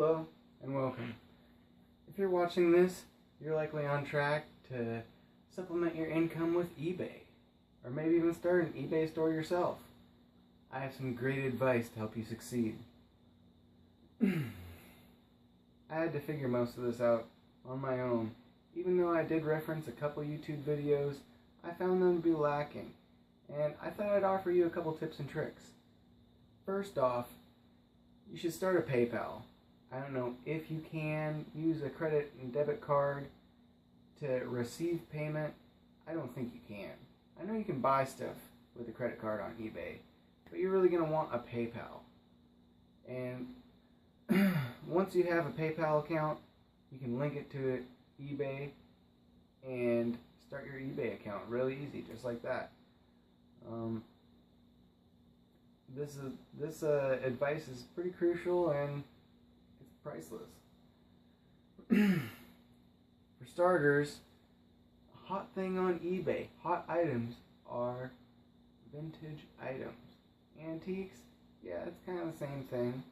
Hello and welcome. If you're watching this, you're likely on track to supplement your income with eBay, or maybe even start an eBay store yourself. I have some great advice to help you succeed. I had to figure most of this out on my own. Even though I did reference a couple YouTube videos, I found them to be lacking, and I thought I'd offer you a couple tips and tricks. First off, you should start a PayPal. I don't know if you can use a credit and debit card to receive payment. I don't think you can. I know you can buy stuff with a credit card on eBay, but you're really going to want a PayPal. And once you have a PayPal account, you can link it to eBay and start your eBay account really easy, just like that. This advice is pretty crucial and it's priceless. For starters, a hot thing on eBay, hot items are vintage items. Antiques, yeah, it's kind of the same thing,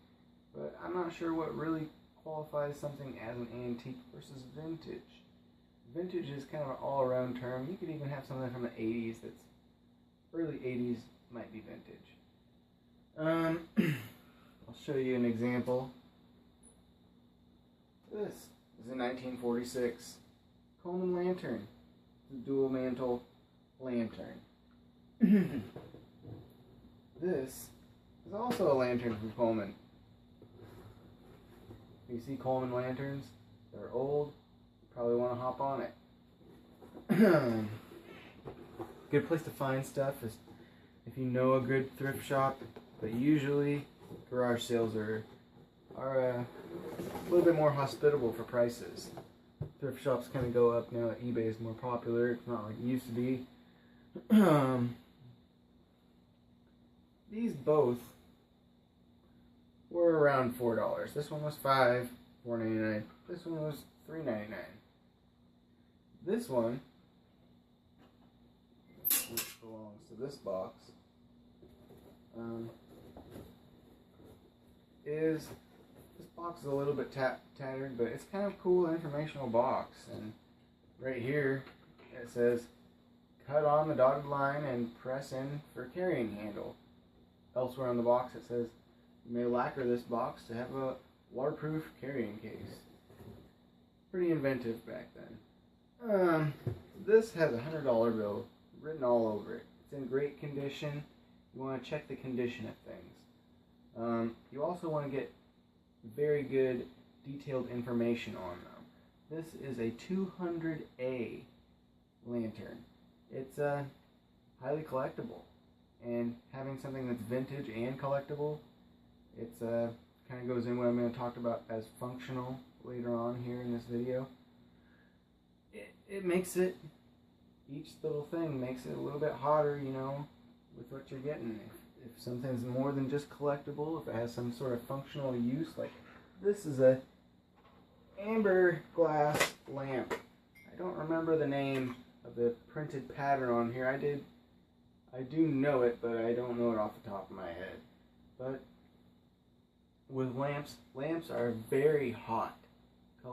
but I'm not sure what really qualifies something as an antique versus vintage. Vintage is kind of an all-around term. You could even have something from the 80s that's early 80s might be vintage. I'll show you an example. This is a 1946 Coleman lantern. It's a dual mantle lantern. This is also a lantern from Coleman. You see Coleman lanterns? They're old. You probably want to hop on it. Good place to find stuff is if you know a good thrift shop, but usually garage sales are a little bit more hospitable for prices. Thrift shops kind of go up now that eBay is more popular. It's not like it used to be. These both were around $4. This one was $4.99. This one was $3.99. This one, which belongs to this box, this box is a little bit tattered, but it's kind of a cool informational box. And right here it says, cut on the dotted line and press in for carrying handle. Elsewhere on the box it says, you may lacquer this box to have a waterproof carrying case. Pretty inventive back then. This has a $100 bill written all over it. It's in great condition. You want to check the condition of things. You also want to get very good detailed information on them. This is a 200A lantern. It's highly collectible, and having something that's vintage and collectible, it's kind of goes in what I'm going to talk about as functional later on here in this video. It makes it, each little thing makes it a little bit hotter, you know, with what you're getting. If something's more than just collectible, if it has some sort of functional use, like this is a amber glass lamp. I don't remember the name of the printed pattern on here. I do know it, but I don't know it off the top of my head. But with lamps are very hot. I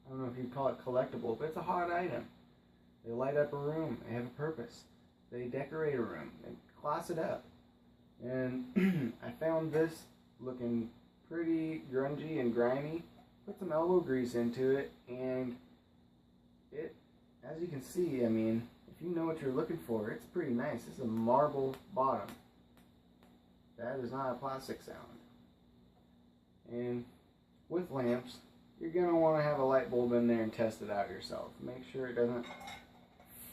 don't know if you'd call it collectible, but it's a hot item. They light up a room. They have a purpose. They decorate a room. They class it up. And I found this looking pretty grungy and grimy. Put some elbow grease into it, and it, as you can see, I mean, if you know what you're looking for, it's pretty nice. It's a marble bottom. That is not a plastic sound. And with lamps, you're going to want to have a light bulb in there and test it out yourself. Make sure it doesn't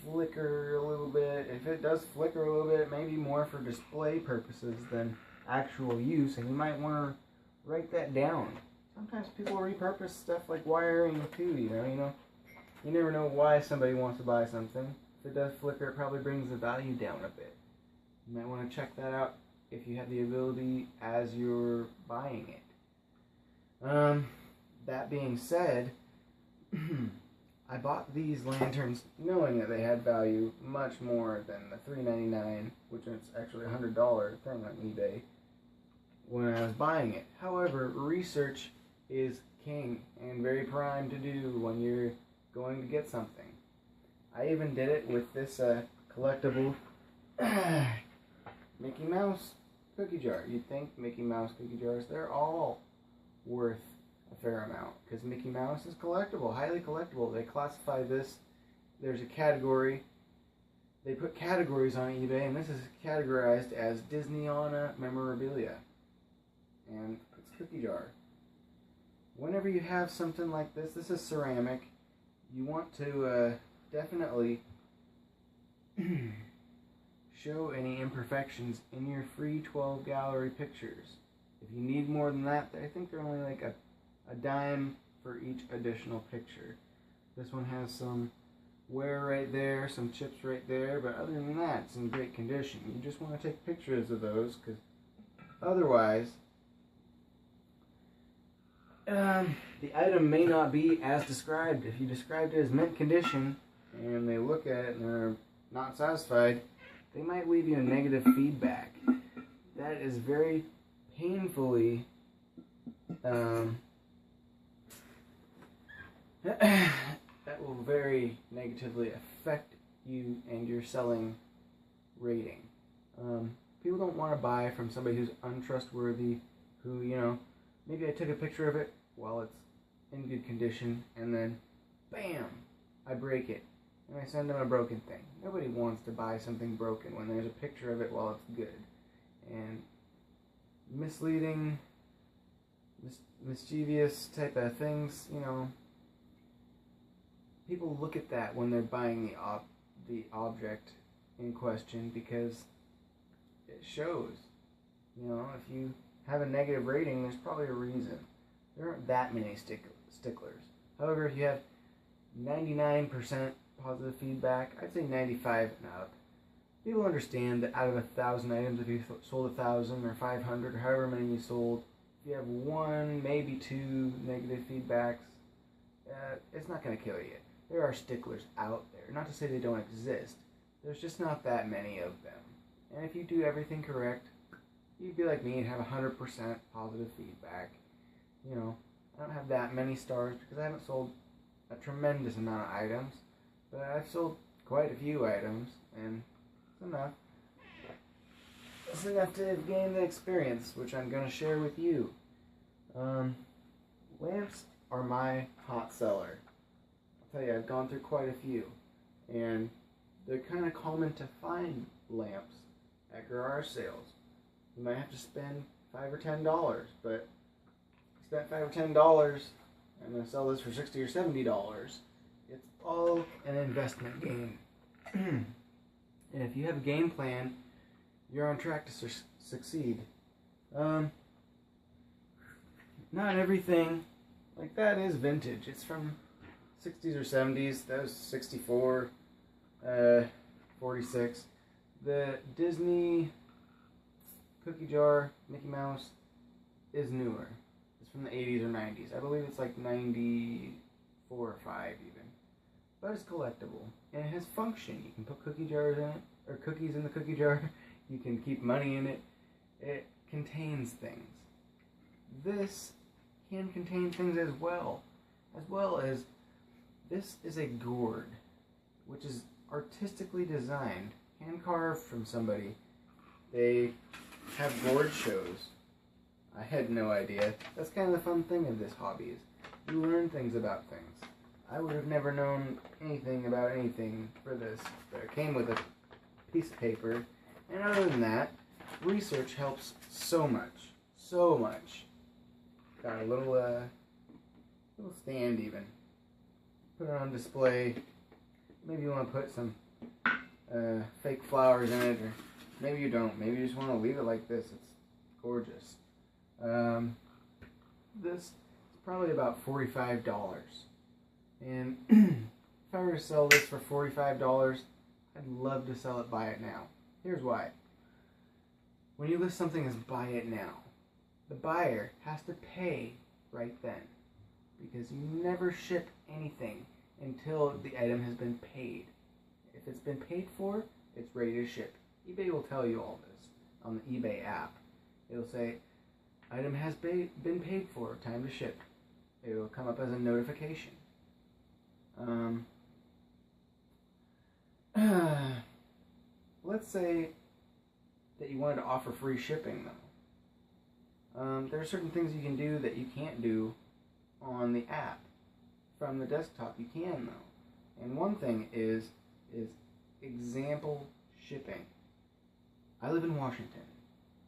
flicker a little bit. If it does flicker a little bit, it may be more for display purposes than actual use, and you might want to write that down. Sometimes people repurpose stuff like wiring too, you know. You never know why somebody wants to buy something. If it does flicker, it probably brings the value down a bit. You might want to check that out if you have the ability as you're buying it. That being said, I bought these lanterns knowing that they had value much more than the $3.99, which is actually a $100 thing on eBay. when I was buying it. However, research is king and very prime to do when you're going to get something. I even did it with this collectible Mickey Mouse cookie jar. You'd think Mickey Mouse cookie jars, they're all worth a fair amount because Mickey Mouse is collectible, highly collectible. They classify this, there's a category, they put categories on eBay, and this is categorized as Disneyana memorabilia. And it's cookie jar. Whenever you have something like this, this is ceramic, you want to definitely show any imperfections in your free 12 gallery pictures. If you need more than that, I think they're only like a dime for each additional picture. This one has some wear right there, some chips right there, but other than that, it's in great condition. You just want to take pictures of those, because otherwise the item may not be as described. If you described it as mint condition and they look at it and they're not satisfied, they might leave you a negative feedback. That is very painfully that will very negatively affect you and your selling rating. People don't want to buy from somebody who's untrustworthy, who, you know, maybe I took a picture of it while it's in good condition, and then, bam, I break it, and I send them a broken thing. Nobody wants to buy something broken when there's a picture of it while it's good. And misleading, mischievous type of things, you know, people look at that when they're buying the object in question, because it shows. You know, if you have a negative rating, there's probably a reason. There aren't that many sticklers. However, if you have 99% positive feedback, I'd say 95 and up. People understand that out of 1,000 items, if you sold 1,000 or 500 or however many you sold, if you have one, maybe two negative feedbacks, it's not going to kill you. There are sticklers out there. Not to say they don't exist. There's just not that many of them. And if you do everything correct, you'd be like me and have 100% positive feedback. You know, I don't have that many stars because I haven't sold a tremendous amount of items, but I've sold quite a few items, and it's enough. It's enough to gain the experience, which I'm going to share with you. Lamps are my hot seller. I'll tell you, I've gone through quite a few, and they're kind of common to find lamps at garage sales. You might have to spend $5 or $10, but you spent $5 or $10, I'm going to sell this for $60 or $70. It's all an investment game. And if you have a game plan, you're on track to succeed. Not everything like that is vintage. It's from 60s or 70s. That was 64, 46. The Disney cookie jar Mickey Mouse is newer. It's from the 80s or 90s. I believe it's like 94 or 5 even. But it's collectible. And it has function. You can put cookie jars in it, or cookies in the cookie jar. You can keep money in it. It contains things. This can contain things as well as this is a gourd, which is artistically designed, hand carved from somebody. They have gourd shows. I had no idea. That's kind of the fun thing of this hobby, is you learn things about things. I would have never known anything about anything for this, but it came with a piece of paper. And other than that, research helps so much. So much. Got a little stand even. Put it on display. Maybe you want to put some fake flowers in it, or maybe you don't. Maybe you just want to leave it like this. It's gorgeous. This is probably about $45. And if I were to sell this for $45, I'd love to sell it buy it now. Here's why. When you list something as buy it now, the buyer has to pay right then, because you never ship anything until the item has been paid. If it's been paid for, it's ready to ship. eBay will tell you all this on the eBay app. It'll say, item has been paid for, time to ship. It will come up as a notification. Let's say that you wanted to offer free shipping though. There are certain things you can do that you can't do on the app. From the desktop you can though. And one thing is example shipping. I live in Washington,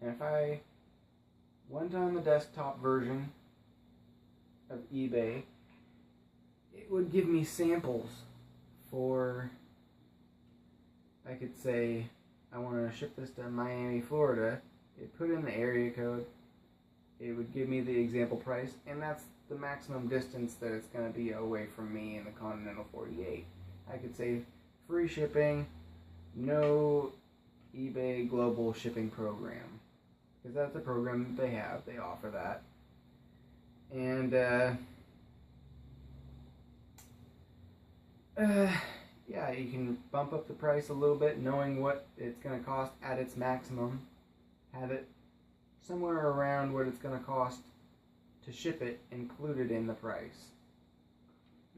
and if I went on the desktop version of eBay, it would give me samples for, I could say, I want to ship this to Miami, Florida. It put in the area code. It would give me the example price, and that's the maximum distance that it's going to be away from me in the continental 48. I could say free shipping, no eBay global shipping program, because that's a program that they have. They offer that. And yeah, you can bump up the price a little bit, knowing what it's going to cost at its maximum. Have it somewhere around what it's going to cost to ship it included in the price.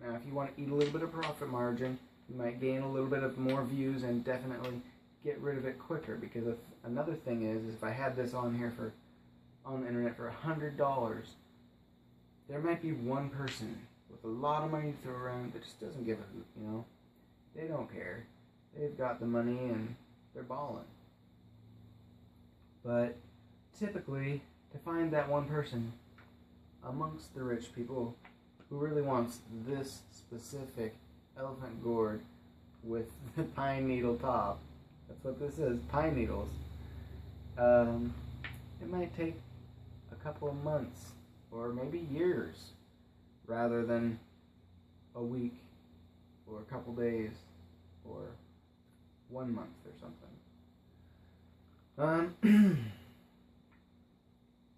Now, if you want to eat a little bit of profit margin, you might gain a little bit of more views and definitely get rid of it quicker. Because another thing is if I had this on here on the internet for $100, there might be one person with a lot of money to throw around that just doesn't give a hoot, you know. They don't care. They've got the money and they're balling. But typically, to find that one person amongst the rich people who really wants this specific elephant gourd with the pine needle top, that's what this is, pine needles, it might take a couple of months or maybe years rather than a week or a couple days or 1 month or something.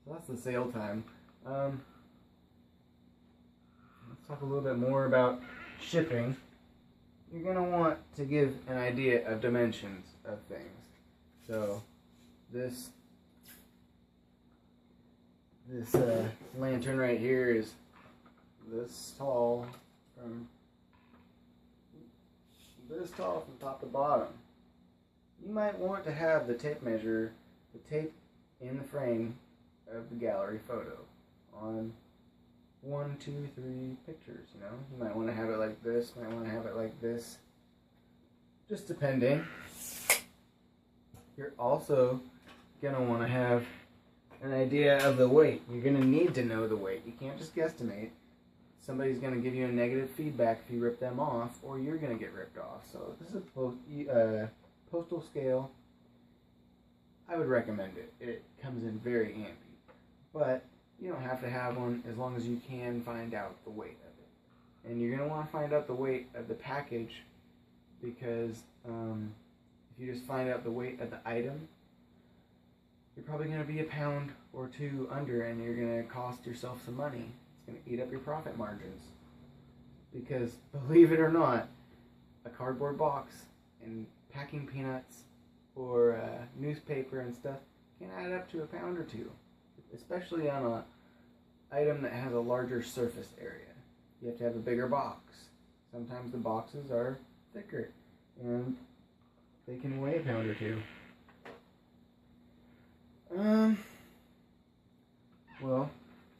So that's the sale time. Let's talk a little bit more about shipping. You're going to want to give an idea of dimensions of things. So this lantern right here is this tall from top to bottom. You might want to have the tape measure, the tape in the frame of the gallery photo on 1, 2, 3 pictures, you know. You might want to have it like this, might want to have it like this, just depending. You're also going to want to have an idea of the weight. You're going to need to know the weight. You can't just guesstimate. Somebody's going to give you a negative feedback if you rip them off, or you're going to get ripped off. So this is a postal scale. I would recommend it. It comes in very handy. But you don't have to have one as long as you can find out the weight of it. And you're going to want to find out the weight of the package, because if you just find out the weight of the item, you're probably going to be a pound or two under, and you're going to cost yourself some money. It's going to eat up your profit margins. Because, believe it or not, a cardboard box and packing peanuts or newspaper and stuff can add up to a pound or two, especially on an item that has a larger surface area. You have to have a bigger box. Sometimes the boxes are thicker, and they can weigh a pound or two. Well,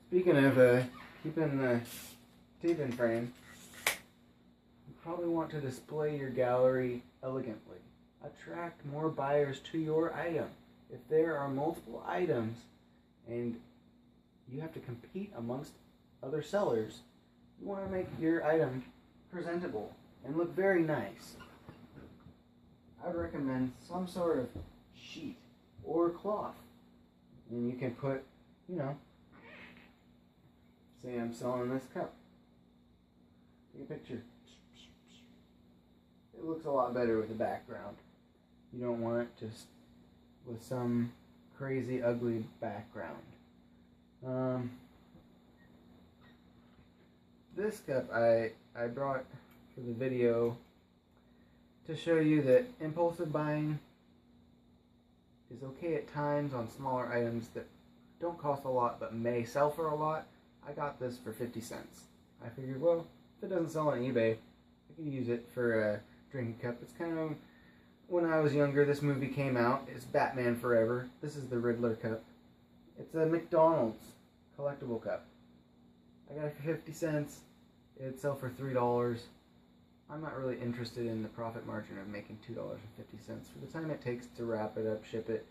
speaking of keeping the tape in frame, you probably want to display your gallery elegantly. Attract more buyers to your item. If there are multiple items and you have to compete amongst other sellers, you want to make your item presentable and look very nice. I would recommend some sort of sheet or cloth. And you can put, you know, say I'm selling this cup. Take a picture. It looks a lot better with the background. You don't want it just with some crazy ugly background. This cup I brought for the video to show you that impulsive buying is okay at times on smaller items that don't cost a lot but may sell for a lot. I got this for 50 cents. I figured, well, if it doesn't sell on eBay, I can use it for a drinking cup. It's kind of, when I was younger, this movie came out. It's Batman Forever. This is the Riddler cup. It's a McDonald's collectible cup. I got it for 50 cents. It'd sell for $3. I'm not really interested in the profit margin of making $2.50 for the time it takes to wrap it up, ship it,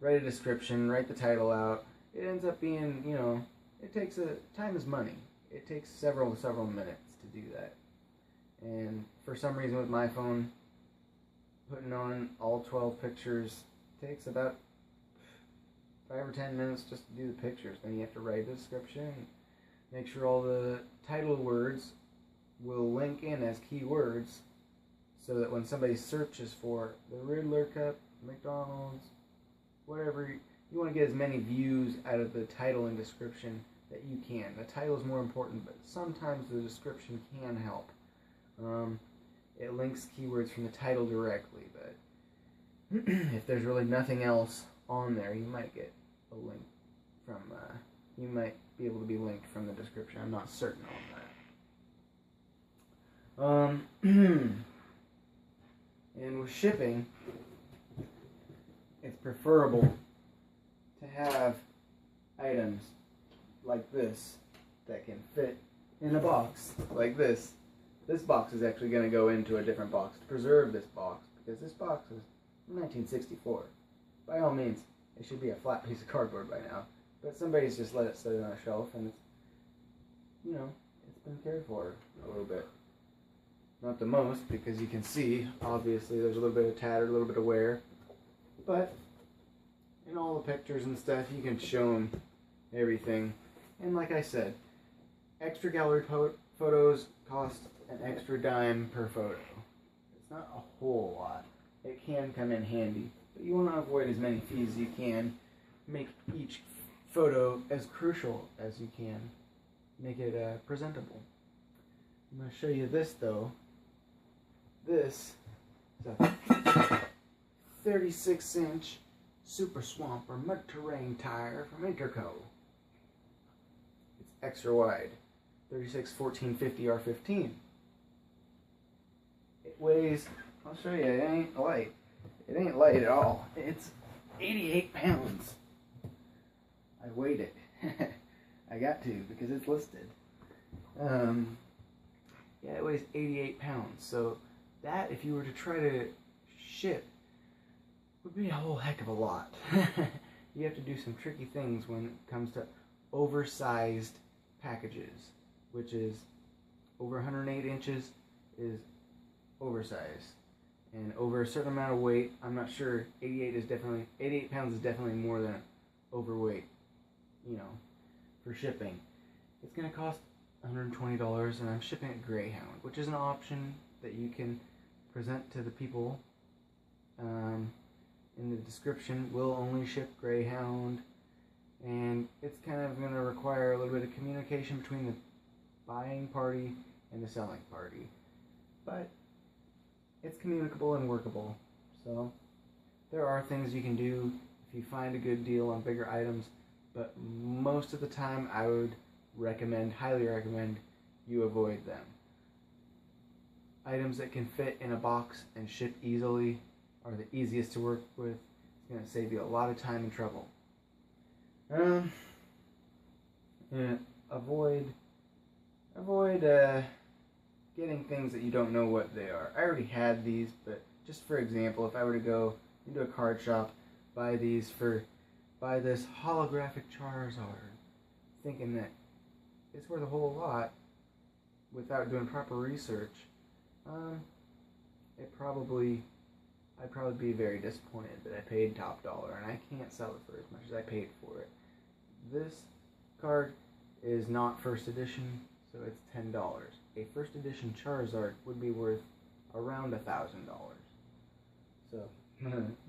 write a description, write the title out. It ends up being, you know, it takes time is money. It takes several minutes to do that. And for some reason with my phone, putting on all 12 pictures takes about 5 or 10 minutes just to do the pictures. Then you have to write a description, make sure all the title words will link in as keywords so that when somebody searches for the Riddler cup, McDonald's, whatever, you want to get as many views out of the title and description that you can. The title is more important, but sometimes the description can help. It links keywords from the title directly, but if there's really nothing else on there, you might get a link from, you might be able to be linked from the description. I'm not certain on that. And with shipping, it's preferable to have items like this that can fit in a box like this. This box is actually going to go into a different box to preserve this box, because this box is from 1964. By all means, it should be a flat piece of cardboard by now, but somebody's just let it sit on a shelf, and it's, you know, it's been cared for a little bit. Not the most, because you can see, obviously, there's a little bit of tatter, a little bit of wear, but in all the pictures and stuff, you can show them everything. And like I said, extra gallery photos cost an extra dime per photo. It's not a whole lot. It can come in handy, but you want to avoid as many fees as you can. Make each photo as crucial as you can. Make it presentable. I'm going to show you this though. This is a 36-inch Super Swamper mud terrain tire from Interco. It's extra wide, 36 1450 R15. It weighs, I'll show you, it ain't light. It ain't light at all. It's 88 pounds. I weighed it. I got to, because it's listed. Yeah, it weighs 88 pounds. So that, if you were to try to ship, would be a whole heck of a lot. You have to do some tricky things when it comes to oversized packages, which is over 108 inches is oversized. And over a certain amount of weight, I'm not sure, 88 pounds is definitely more than overweight, you know, for shipping. It's going to cost $120, and I'm shipping it Greyhound, which is an option that you can present to the people. In the description, we'll only ship Greyhound, and it's kind of going to require a little bit of communication between the buying party and the selling party. But it's communicable and workable. So there are things you can do if you find a good deal on bigger items, but most of the time I would recommend, highly recommend, you avoid them. Items that can fit in a box and ship easily are the easiest to work with. It's going to save you a lot of time and trouble. Avoid getting things that you don't know what they are. I already had these, but just for example, if I were to go into a card shop, buy this holographic Charizard, thinking that it's worth a whole lot without doing proper research, I'd probably be very disappointed that I paid top dollar, and I can't sell it for as much as I paid for it. This card is not first edition, so it's $10. A first edition Charizard would be worth around $1,000. So,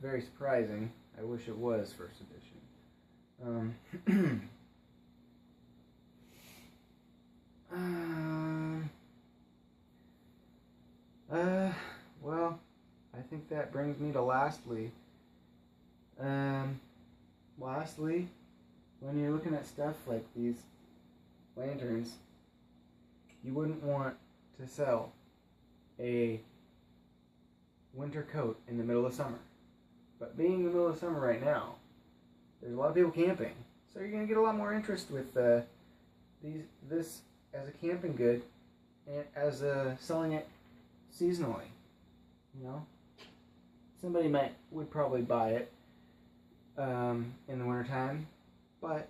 very surprising. I wish it was first edition. Well, I think that brings me to lastly, when you're looking at stuff like these lanterns, you wouldn't want to sell a winter coat in the middle of summer. But being in the middle of summer right now, there's a lot of people camping, so you're going to get a lot more interest with this as a camping good and as selling it seasonally. You know, somebody would probably buy it in the wintertime, but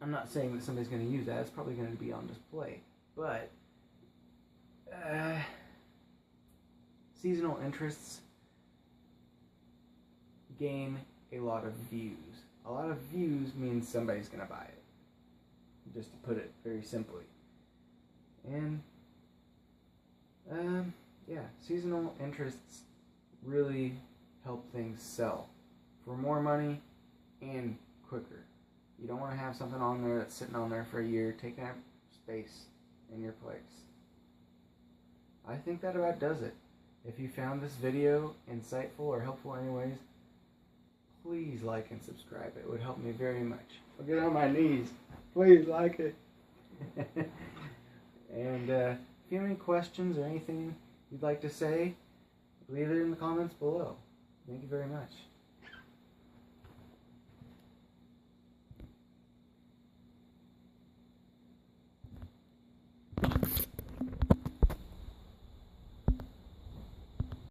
I'm not saying that somebody's going to use that. It's probably going to be on display, but seasonal interests gain a lot of views. A lot of views means somebody's going to buy it, just to put it very simply. And yeah, seasonal interests really help things sell for more money and quicker. You don't want to have something on there that's sitting on there for a year, taking up space in your place. I think that about does it. If you found this video insightful or helpful anyways, please like and subscribe. It would help me very much. I'll get on my knees. Please like it. And if you have any questions or anything you'd like to say, leave it in the comments below. Thank you very much.